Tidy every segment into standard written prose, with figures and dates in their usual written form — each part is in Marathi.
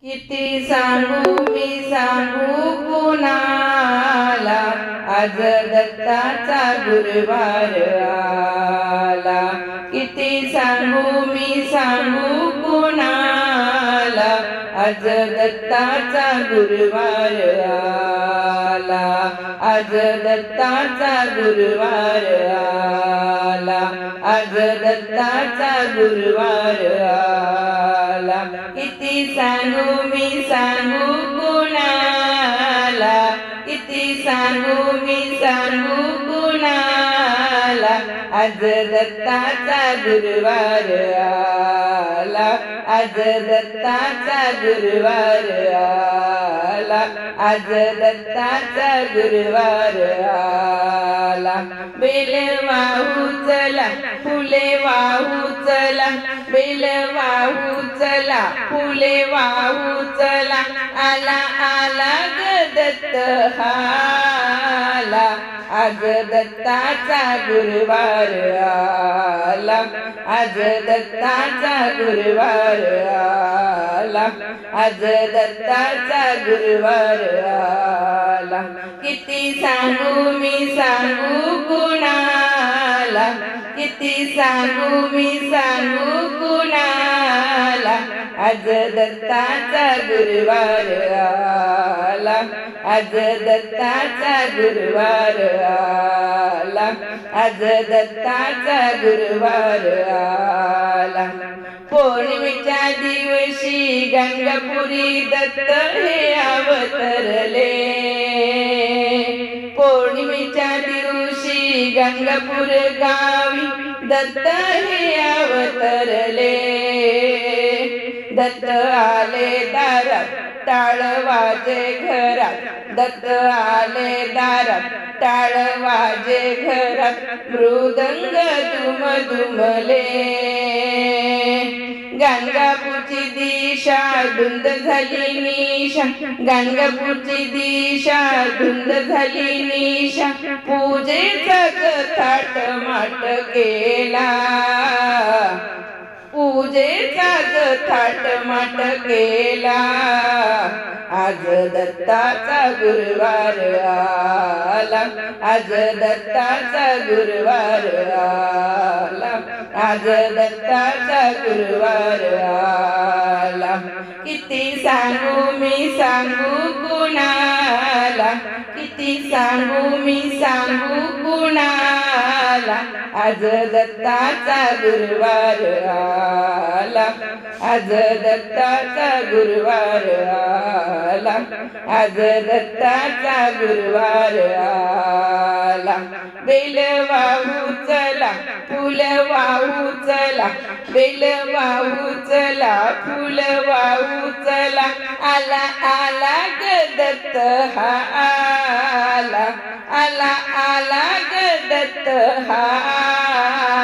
किती सांगू मी सांगू कुणाला, आज दत्ताचा गुरुवार आला. किती सांगू मी सांगू कुणाला, आज दत्ताचा गुरुवार आला. आज दत्ताचा गुरुवार आला. आज दत्ताचा गुरुवार आला. किती सांगू मी सांगू कुणाला, किती सांगू मी सांगू कुणाला, आज दत्ताचा गुरुवार आला. आज दत्ताचा गुरुवार आला. आज दत्ताचा गुरुवार आला. बेल वाहू चला, फुले वाहू चला, बेल वाहू चला, फुले वाहू चला, आला आला ग दत्त हाला. आज दत्ताचा गुरुवार आला. आज दत्ताचा गुरुवार आला. आज दत्ताचा गुरुवार आला. किती सांगू मी सांगू कुणाला, किती सांगू मी सांगू कुणाला, आज दत्ताचा गुरुवार आला. आज दत्ताचा गुरुवार आला. आज दत्ताचा गुरुवार आला. पौर्णिमेच्या दिवशी गंगापुरी दत्त हे अवतरले. पौर्णिमेच्या दिवशी गंगापूर गावी दत्त हे अवतरले. दत्त आले दारात, टाळ वाजे घरात. दत्त आले दारात, टाळ वाजे घरात. मृदंग दुम दुमले. गाणगापूरची दिशा धुंद झाली निशा. गाणगापूरची दिशा धुंद झाली निशा. पूजेचा थाट माट केला. पूजेचा थाट माट केला. आज दत्ताचा गुरुवार आला. आज दत्ताचा गुरुवार आला. आज दत्ताचा गुरुवार आला. किती सांगू मी सांगू कुणाला, किती सांगू मी सांगू कुणाला, आज दत्ताचा गुरुवार आला. आज दत्ताचा गुरुवार आला. आज दत्ताचा गुरुवार आला. बेल वाहू चला, फुल वाहू चला, बेल वाहू चला, फुल वाहू चला, आला आला ग दत्त हा आला. आला आला ग दत्त हा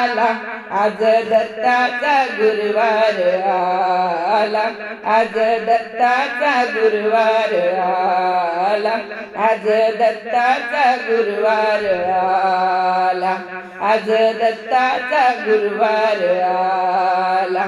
आला. आज दत्ताचा गुरुवार आला. आज दत्ताचा गुरुवार आला. आज दत्ताचा गुरुवार आला. आज दत्ताचा गुरुवार आला.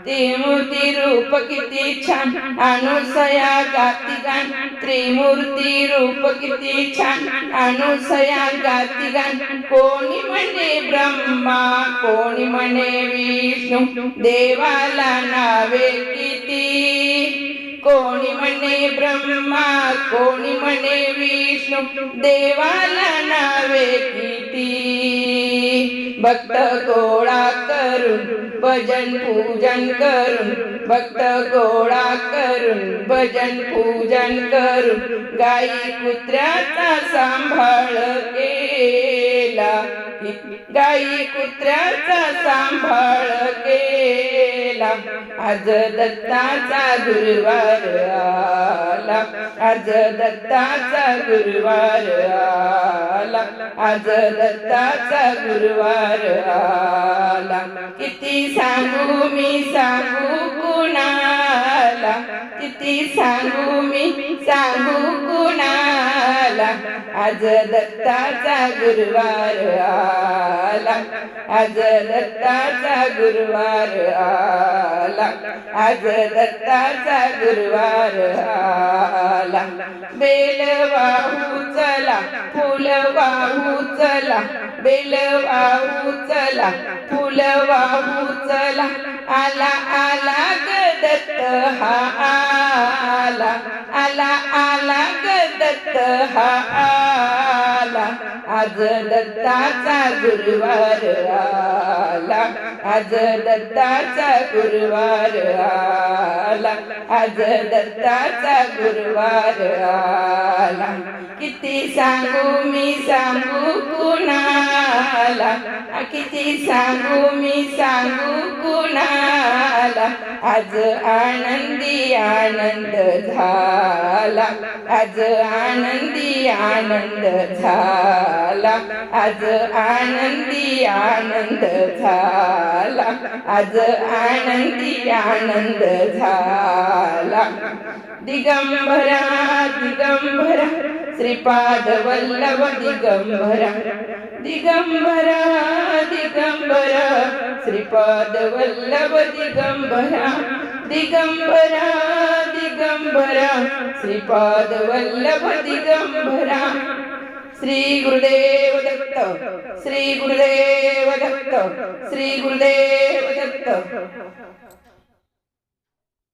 त्रिमूर्ती रूप किती छान, अनुसया गाती गान. त्रिमूर्ती रूप किती छान, अनुसया गाती गान. कोणी म्हणे ब्रह्मा, कोणी म्हणे विष्णू, देवाला नावे किती. कोणी म्हणे ब्रह्मा, कोणी म्हणे विष्णू, देवाला नावे किती. भक्त गोळा करून भजन पूजन करून, भक्त गोळा करून भजन पूजन करून, गाई कुत्र्याचा सांभाळ केला. गाई कुत्र्याचा सांभाळ केला. आज दत्ताचा गुरुवार आला. आज दत्ताचा गुरुवार आला. आज दत्ताचा गुरुवार आला. किती सांगू मी सांगू कुणाला, किती सांगू मी सांगू कुणाला, आला, आज दत्ताचा गुरुवार आला, आज दत्ताचा गुरुवार आला, आज दत्ताचा गुरुवार आला. बेल वाहू चला, फुल वाहू चला, बेल वाहू चला, फुल वाहू चला, आला आला ग दत्त हा आला, आला आला ग दत्त हा आला, आज दत्ताचा गुरुवार आला, आज दत्ताचा गुरुवार आला, आज दत्ताचा गुरुवार आला. किती सांगू मी सांगू कुणाला, किती सांगू मी सांगू कुणाला, आज आनंदी आनंद झाला, आज आनंदी आनंद झाला, आज आनंदी आनंद झाला, आज आनंदी आनंद झाला. दिगंबरा दिगंबरा श्रीपाद वल्लभ दिगंबरा, दिगंबरा दिगंबरा श्रीपाद वल्लभ दिगंबरा, दिगंबरा दिगंबरा श्रीपाद वल्लभ दिगंबरा. श्री गुरुदेव दत्त, श्री गुरुदेव दत्त, श्री गुरुदेव दत्त.